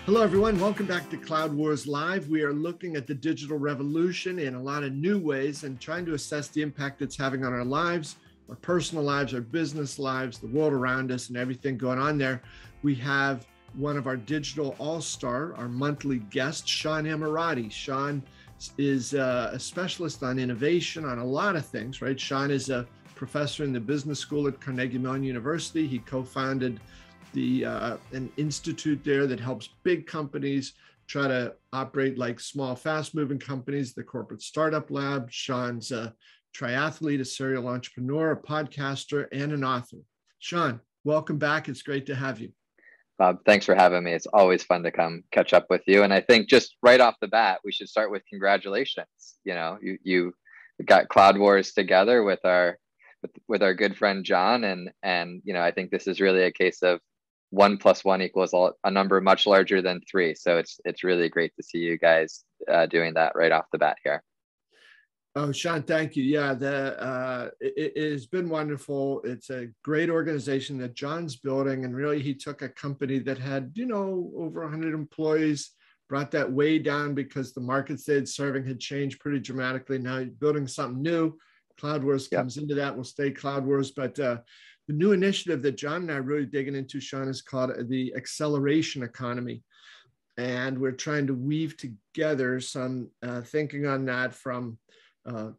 Hello, everyone. Welcome back to Cloud Wars Live. We are looking at the digital revolution in a lot of new ways and trying to assess the impact it's having on our lives, our personal lives, our business lives, the world around us, and everything going on there. We have one of our digital all-star, our monthly guest, Sean Ammirati. Sean is a specialist on innovation, on a lot of things, right? Sean is a professor in the business school at Carnegie Mellon University. He co-founded an institute there that helps big companies try to operate like small, fast-moving companies, the Corporate Startup Lab. Sean's a triathlete, a serial entrepreneur, a podcaster, and an author. Sean, welcome back. It's great to have you. Bob, thanks for having me. It's always fun to come catch up with you. And I think just right off the bat, we should start with congratulations. You know, you got Cloud Wars together with our good friend John, and you know, I think this is really a case of 1 + 1 = a number much larger than 3. So it's really great to see you guys doing that right off the bat here. Oh, Sean, thank you. Yeah, it has been wonderful. It's a great organization that John's building, and really he took a company that had, you know, over 100 employees, brought that way down because the markets they'd serving had changed pretty dramatically. Now he's building something new. Cloud Wars comes into that. We'll stay Cloud Wars, but the new initiative that John and I are really digging into, Sean, is called the acceleration economy. And we're trying to weave together some thinking on that from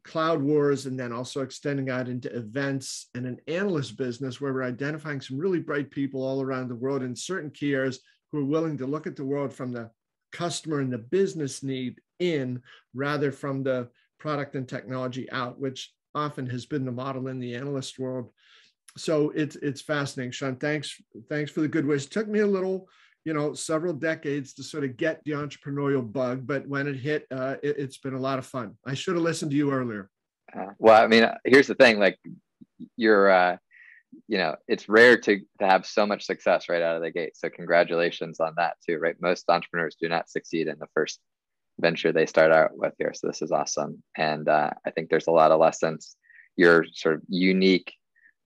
Cloud Wars, and then also extending out into events and an analyst business where we're identifying some really bright people all around the world in certain key areas who are willing to look at the world from the customer and the business need in, rather from the product and technology out, which often has been the model in the analyst world. So it's fascinating, Sean. Thanks for the good wish. It took me a little, you know, several decades to sort of get the entrepreneurial bug, but when it hit, it's been a lot of fun. I should have listened to you earlier. Well, I mean, here's the thing: like, you're, you know, it's rare to have so much success right out of the gate. So congratulations on that too, right? Most entrepreneurs do not succeed in the first venture they start out with here. So this is awesome, and I think there's a lot of lessons. Your sort of unique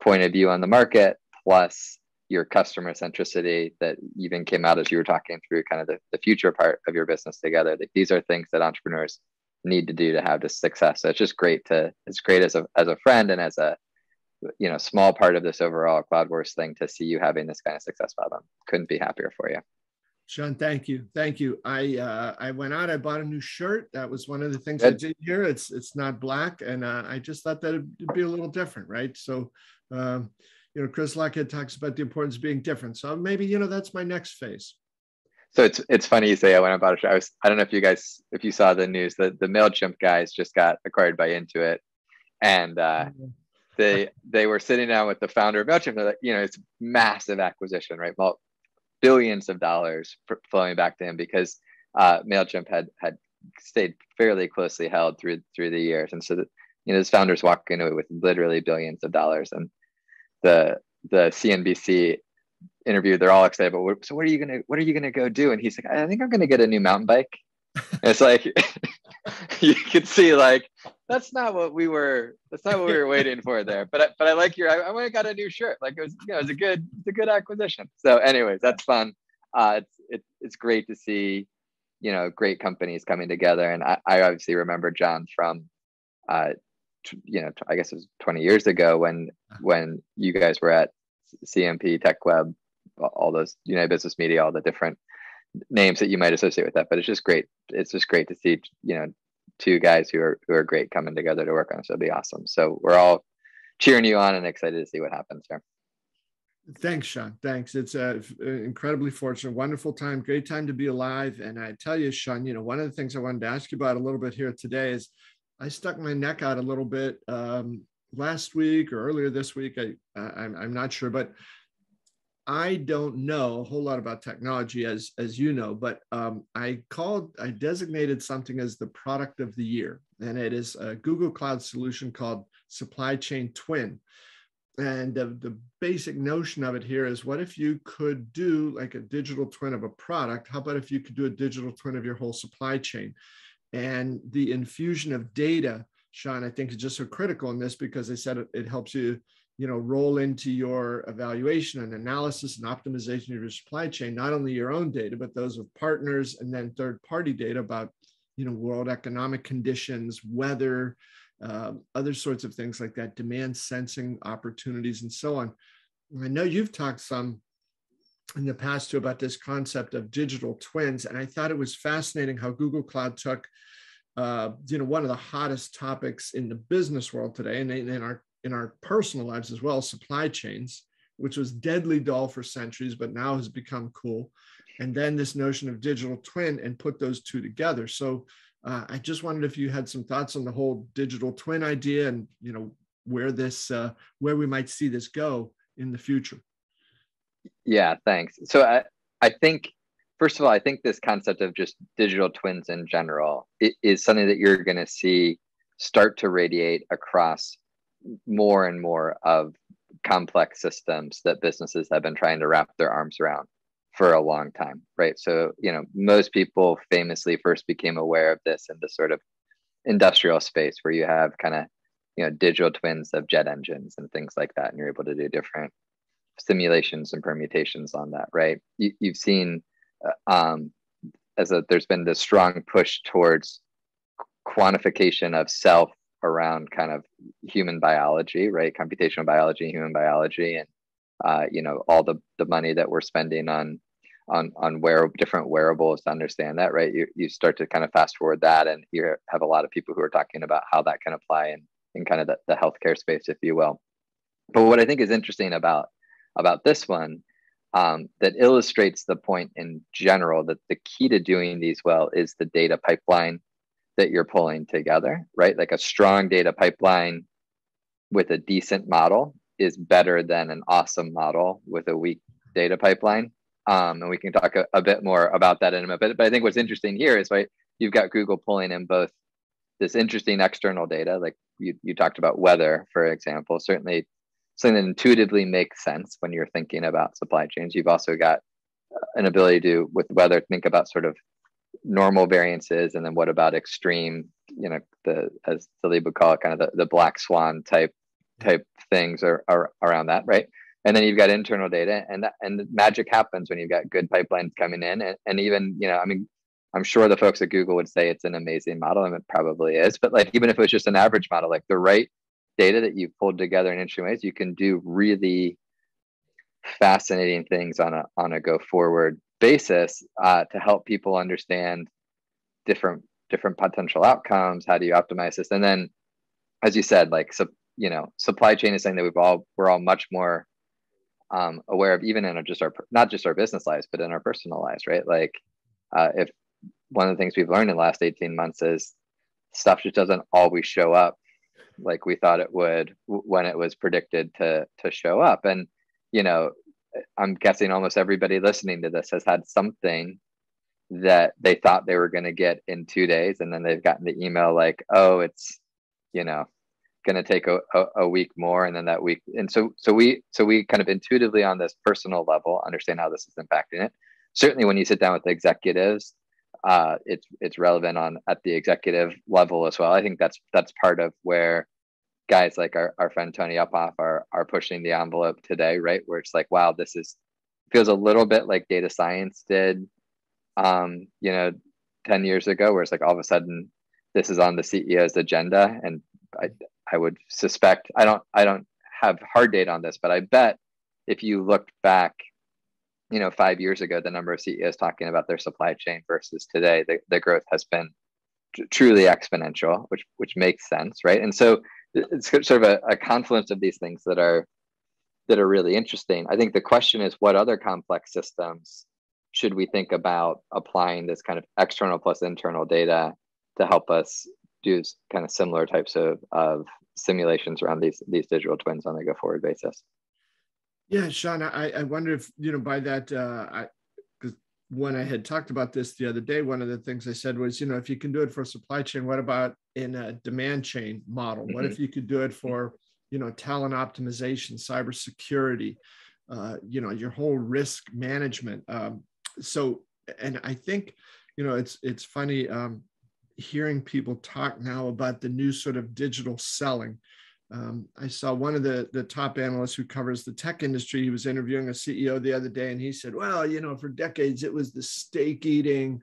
point of view on the market, plus your customer centricity that even came out as you were talking through kind of the future part of your business together. That these are things that entrepreneurs need to do to have this success. So it's just great it's great as a friend and as a, you know, small part of this overall Cloud Wars thing to see you having this kind of success, Bob. Couldn't be happier for you. Sean, thank you. I went out, I bought a new shirt. That was one of the things I did here. It's not black, and I just thought that it'd be a little different, right? So, you know, Chris Lockhead talks about the importance of being different. So maybe, you know, that's my next phase. So it's funny you say I went and bought a shirt. I don't know if you saw the news that the MailChimp guys just got acquired by Intuit, and they were sitting down with the founder of MailChimp. They're like, you know, it's massive acquisition, right? Well, billions of dollars flowing back to him because MailChimp had stayed fairly closely held through the years, and so you know, his founders walk into it with literally billions of dollars. And the CNBC interview, they're all excited, but so what are you gonna go do? And he's like, I think I'm gonna get a new mountain bike. And it's like you could see, like, that's not what we were waiting for there. But I like I went and got a new shirt. Like, it was, you know, it's a good acquisition. So anyways, that's fun. It's great to see, you know, great companies coming together. And I obviously remember John from you know, I guess it was 20 years ago when you guys were at CMP, Tech Web, all those, United Business Media, all the different names that you might associate with that. But it's just great. It's just great to see, you know, two guys who are great coming together to work on it. So it'll be awesome. So we're all cheering you on and excited to see what happens here. Thanks, Sean. Thanks. It's incredibly fortunate, wonderful time, great time to be alive. And I tell you, Sean, you know, one of the things I wanted to ask you about a little bit here today is I stuck my neck out a little bit last week or earlier this week. I'm not sure, but I don't know a whole lot about technology, as you know, but I designated something as the product of the year, and it is a Google Cloud solution called Supply Chain Twin. And the basic notion of it here is, what if you could do like a digital twin of a product? How about if you could do a digital twin of your whole supply chain? And the infusion of data, Sean, I think is just so critical in this, because they said it helps you roll into your evaluation and analysis and optimization of your supply chain, not only your own data, but those of partners, and then third-party data about, world economic conditions, weather, other sorts of things like that, demand sensing opportunities, and so on. I know you've talked some in the past too about this concept of digital twins, and I thought it was fascinating how Google Cloud took, one of the hottest topics in the business world today, and in our personal lives as well, supply chains, which was deadly dull for centuries, but now has become cool. And then this notion of digital twin, and put those two together. So I just wondered if you had some thoughts on the whole digital twin idea, and where we might see this go in the future. Yeah, thanks. So I think, first of all, I think this concept of just digital twins in general is something that you're going to see start to radiate across more and more of complex systems that businesses have been trying to wrap their arms around for a long time, right? So, most people famously first became aware of this in the sort of industrial space where you have kind of, digital twins of jet engines and things like that. And you're able to do different simulations and permutations on that, right? You've seen there's been this strong push towards quantification of self around kind of human biology, right? Computational biology, human biology, and all the money that we're spending on different wearables to understand that, right? You start to kind of fast forward that, and you have a lot of people who are talking about how that can apply in kind of the healthcare space, if you will. But what I think is interesting about this one, that illustrates the point in general, that the key to doing these well is the data pipeline that you're pulling together, right? Like a strong data pipeline with a decent model is better than an awesome model with a weak data pipeline. And we can talk a bit more about that in a bit. But I think what's interesting here is, right, you've got Google pulling in both this interesting external data, like you talked about weather, for example, certainly something that intuitively makes sense when you're thinking about supply chains. You've also got an ability to, with weather, think about sort of normal variances, and then what about extreme, as Talib would call it, kind of the black swan type things are around that, right? And then you've got internal data, and the magic happens when you've got good pipelines coming in, and even, I'm sure the folks at Google would say it's an amazing model, and it probably is, but like, even if it was just an average model, like the right data that you've pulled together in interesting ways, you can do really fascinating things on a go forward basis to help people understand different potential outcomes. How do you optimize this? And then, as you said, like, so, supply chain is something that we're all much more aware of, even in not just our business lives, but in our personal lives, right? Like, if one of the things we've learned in the last 18 months is stuff just doesn't always show up like we thought it would when it was predicted to show up. And, I'm guessing almost everybody listening to this has had something that they thought they were going to get in 2 days, and then they've gotten the email like, oh, it's, going to take a week more, and then that week. And so we kind of intuitively on this personal level understand how this is impacting it. Certainly when you sit down with the executives, it's relevant at the executive level as well. I think that's part of where guys like our friend Tony Uphoff are pushing the envelope today, right? Where it's like, wow, feels a little bit like data science did, 10 years ago, where it's like all of a sudden this is on the CEO's agenda. And I would suspect, I don't have hard data on this, but I bet if you looked back, 5 years ago, the number of CEOs talking about their supply chain versus today, the growth has been truly exponential, which makes sense, right? And so it's sort of a confluence of these things that are really interesting. I think the question is, what other complex systems should we think about applying this kind of external plus internal data to help us do kind of similar types of simulations around these digital twins on a go forward basis? Yeah, Sean, I wonder if, by that, because when I had talked about this the other day, one of the things I said was, if you can do it for supply chain, what about in a demand chain model? What if you could do it for, talent optimization, cybersecurity, your whole risk management? And I think, it's funny hearing people talk now about the new sort of digital selling, I saw one of the top analysts who covers the tech industry. He was interviewing a CEO the other day, and he said, well, for decades, it was the steak eating,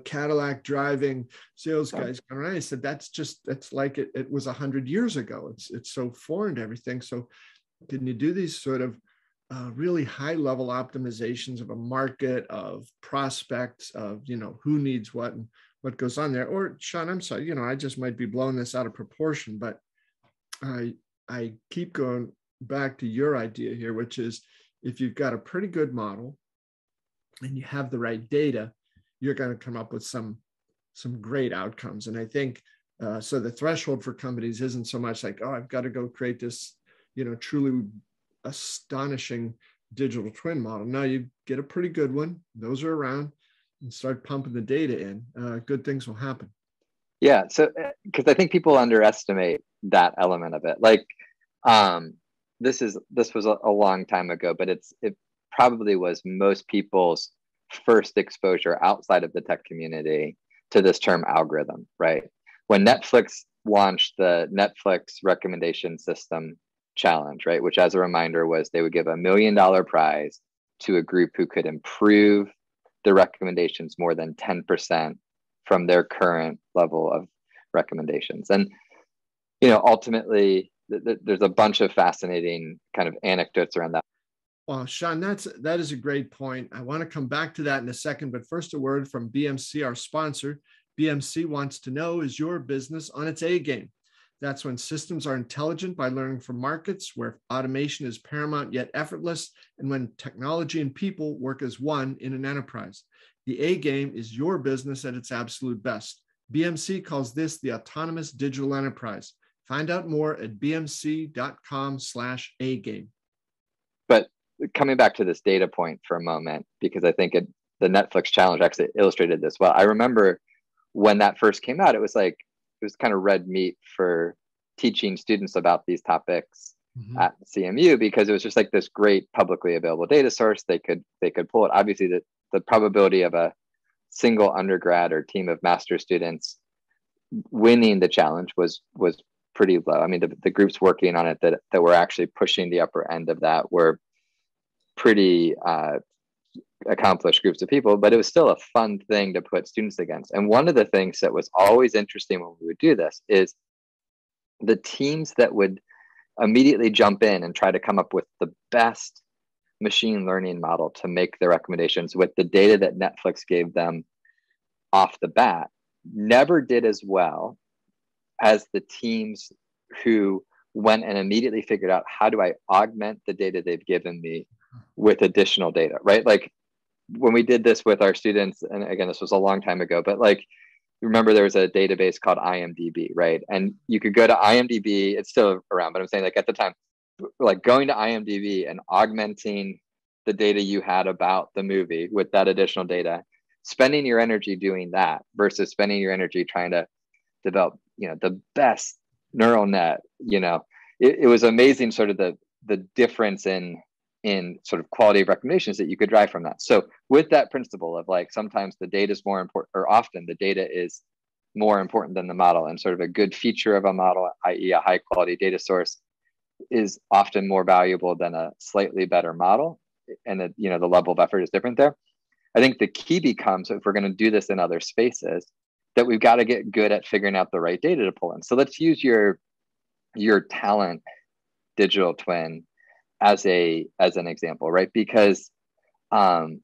Cadillac driving sales guys. And I said, that's like it was 100 years ago. It's so foreign to everything. So can you do these sort of really high level optimizations of a market, of prospects, of, who needs what and what goes on there? Or Sean, I'm sorry, I just might be blowing this out of proportion, but I keep going back to your idea here, which is if you've got a pretty good model and you have the right data, you're going to come up with some great outcomes. And I think so the threshold for companies isn't so much like, oh, I've got to go create this, truly astonishing digital twin model. No, you get a pretty good one. Those are around, and start pumping the data in. Good things will happen. Yeah. So, because I think people underestimate that element of it. Like, this was a long time ago, but it probably was most people's first exposure outside of the tech community to this term algorithm, right? When Netflix launched the Netflix recommendation system challenge, right? Which, as a reminder, was they would give $1 million prize to a group who could improve the recommendations more than 10% from their current level of recommendations. And, ultimately, there's a bunch of fascinating kind of anecdotes around that. Well, Sean, that is a great point. I want to come back to that in a second, but first a word from BMC, our sponsor. BMC wants to know, is your business on its A game? That's when systems are intelligent by learning from markets, where automation is paramount yet effortless, and when technology and people work as one in an enterprise. The A game is your business at its absolute best. BMC calls this the autonomous digital enterprise. Find out more at bmc.com/A-game. But coming back to this data point for a moment, because I think the Netflix challenge actually illustrated this well. I remember when that first came out, it was kind of red meat for teaching students about these topics at CMU, because it was just like this great publicly available data source. They could pull it. Obviously, the probability of a single undergrad or team of master students winning the challenge was pretty low. I mean, the groups working on it that were actually pushing the upper end of that were pretty accomplished groups of people, but it was still a fun thing to put students against. And one of the things that was always interesting when we would do this is the teams that would immediately jump in and try to come up with the best machine learning model to make their recommendations with the data that Netflix gave them off the bat never did as well as the teams who went and immediately figured out, how do I augment the data they've given me with additional data, right? Like when we did this with our students, and again, this was a long time ago, but like, remember there was a database called IMDb, right? And you could go to IMDb, it's still around, but I'm saying like at the time, like going to IMDb and augmenting the data you had about the movie with that additional data, spending your energy doing that versus spending your energy trying to develop, the best neural net, it was amazing sort of the difference in sort of quality of recommendations that you could drive from that. So with that principle of like, sometimes the data is more important, or often the data is more important than the model, and sort of a good feature of a model, i.e. a high quality data source, is often more valuable than a slightly better model. And the level of effort is different there. I think the key becomes, if we're going to do this in other spaces, that we've got to get good at figuring out the right data to pull in. So let's use your talent digital twin as an example, right? Because most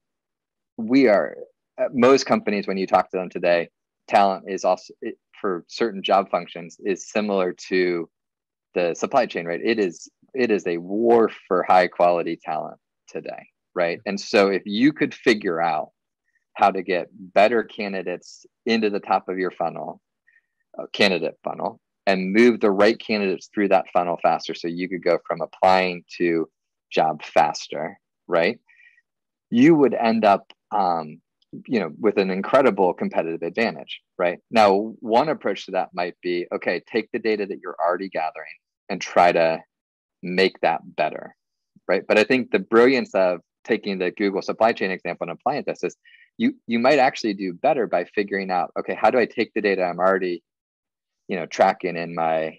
companies, when you talk to them today, talent is also, for certain job functions, is similar to the supply chain, right? It is a war for high quality talent today, right? And so if you could figure out how to get better candidates into the top of your candidate funnel, and move the right candidates through that funnel faster, so you could go from applying to job faster, right? You would end up, with an incredible competitive advantage, right? Now, one approach to that might be, okay, take the data that you're already gathering and try to make that better, right? But I think the brilliance of taking the Google supply chain example and applying this is you might actually do better by figuring out, okay, how do I take the data I'm already, tracking in my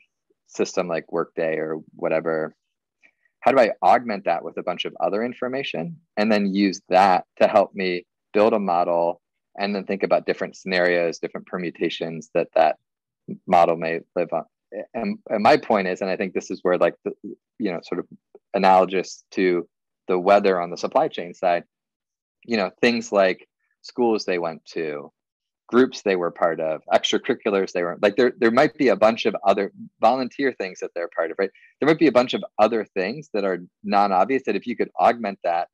system like Workday or whatever, how do I augment that with a bunch of other information and then use that to help me build a model and then think about different scenarios, different permutations that model may live on. And my point is, and I think this is where like the, sort of analogous to the weather on the supply chain side, things like schools they went to, groups they were part of, extracurriculars they were like, there might be a bunch of other volunteer things that they're part of, right? There might be a bunch of other things that are non-obvious that if you could augment that,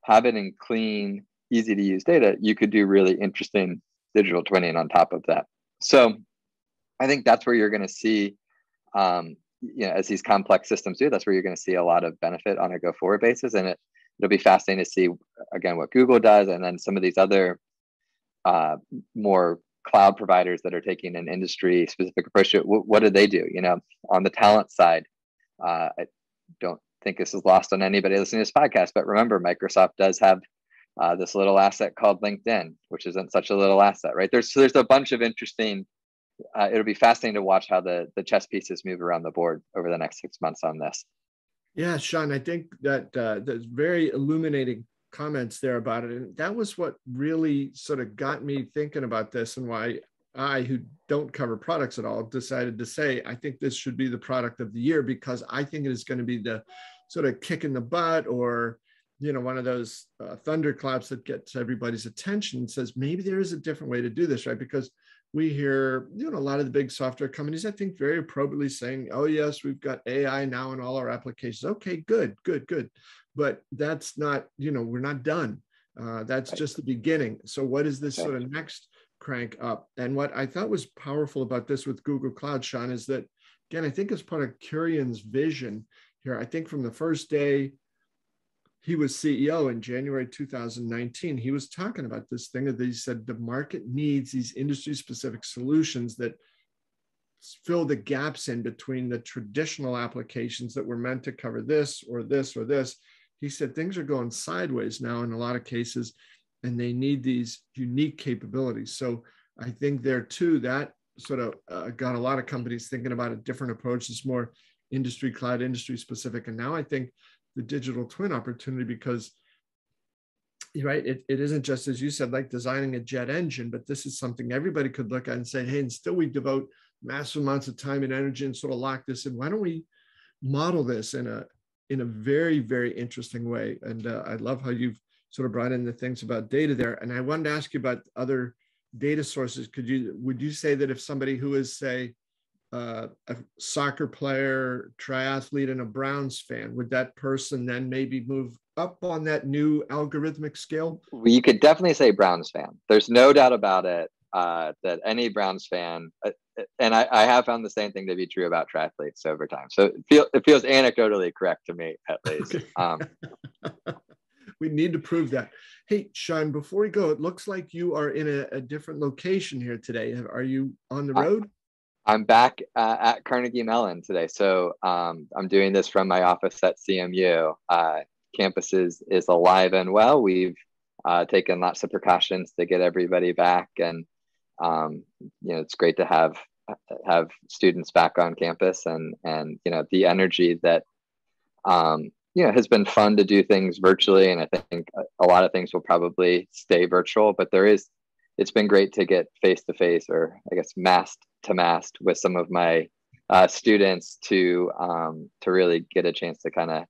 have it in clean, easy to use data, you could do really interesting digital twinning on top of that. So I think that's where you're going to see, as these complex systems do, that's where you're going to see a lot of benefit on a go-forward basis. And it'll be fascinating to see, again, what Google does, and then some of these other more cloud providers that are taking an industry-specific approach to it. What do they do? On the talent side, I don't think this is lost on anybody listening to this podcast, but remember, Microsoft does have this little asset called LinkedIn, which isn't such a little asset, right? There's a bunch of interesting. It'll be fascinating to watch how the chess pieces move around the board over the next 6 months on this. Yeah, Sean, I think that there's very illuminating comments there about it. And that was what really sort of got me thinking about this, and why I, who don't cover products at all, decided to say, I think this should be the product of the year, because I think it is going to be the sort of kick in the butt, or, one of those thunderclaps that gets everybody's attention and says, maybe there is a different way to do this, right? Because we hear, a lot of the big software companies, I think very appropriately saying, oh yes, we've got AI now in all our applications. Okay, good. But that's not, we're not done. That's just the beginning. So what is this sort of next crank up? And what I thought was powerful about this with Google Cloud, Sean, is that, again, I think as part of Kurian's vision here, I think from the first day he was CEO in January 2019, he was talking about this thing that he said the market needs these industry-specific solutions that fill the gaps in between the traditional applications that were meant to cover this or this or this. He said things are going sideways now in a lot of cases, and they need these unique capabilities. So I think there too, that sort of got a lot of companies thinking about a different approach. It's more industry cloud, industry specific. And now I think the digital twin opportunity, because right, it isn't just, as you said, like designing a jet engine, but this is something everybody could look at and say, hey, and still we devote massive amounts of time and energy and sort of lock this in. Why don't we model this in a very, very interesting way? And I love how you've sort of brought in the things about data there. And I wanted to ask you about other data sources. Would you say that if somebody who is, say, a soccer player, triathlete, and a Browns fan, would that person then maybe move up on that new algorithmic scale? Well, you could definitely say Browns fan. There's no doubt about it that any Browns fan, and I have found the same thing to be true about triathletes over time. So it feels anecdotally correct to me, at least. Okay. We need to prove that. Hey, Sean, before we go, it looks like you are in a different location here today. Are you on the road? I'm back at Carnegie Mellon today. So I'm doing this from my office at CMU. Campus is alive and well. We've taken lots of precautions to get everybody back. And, it's great to have students back on campus, and the energy that, has been fun to do things virtually. And I think a lot of things will probably stay virtual, but it's been great to get face-to-face, or I guess mast-to-mast, with some of my students to really get a chance to kind of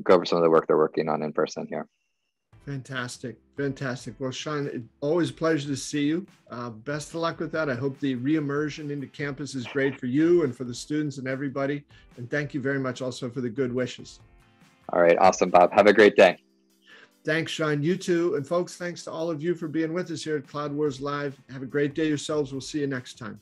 go over some of the work they're working on in person here. Fantastic. Well, Sean, always a pleasure to see you. Best of luck with that. I hope the re-immersion into campus is great for you and for the students and everybody. And thank you very much also for the good wishes. All right. Awesome, Bob. Have a great day. Thanks, Sean. You too. And folks, thanks to all of you for being with us here at Cloud Wars Live. Have a great day yourselves. We'll see you next time.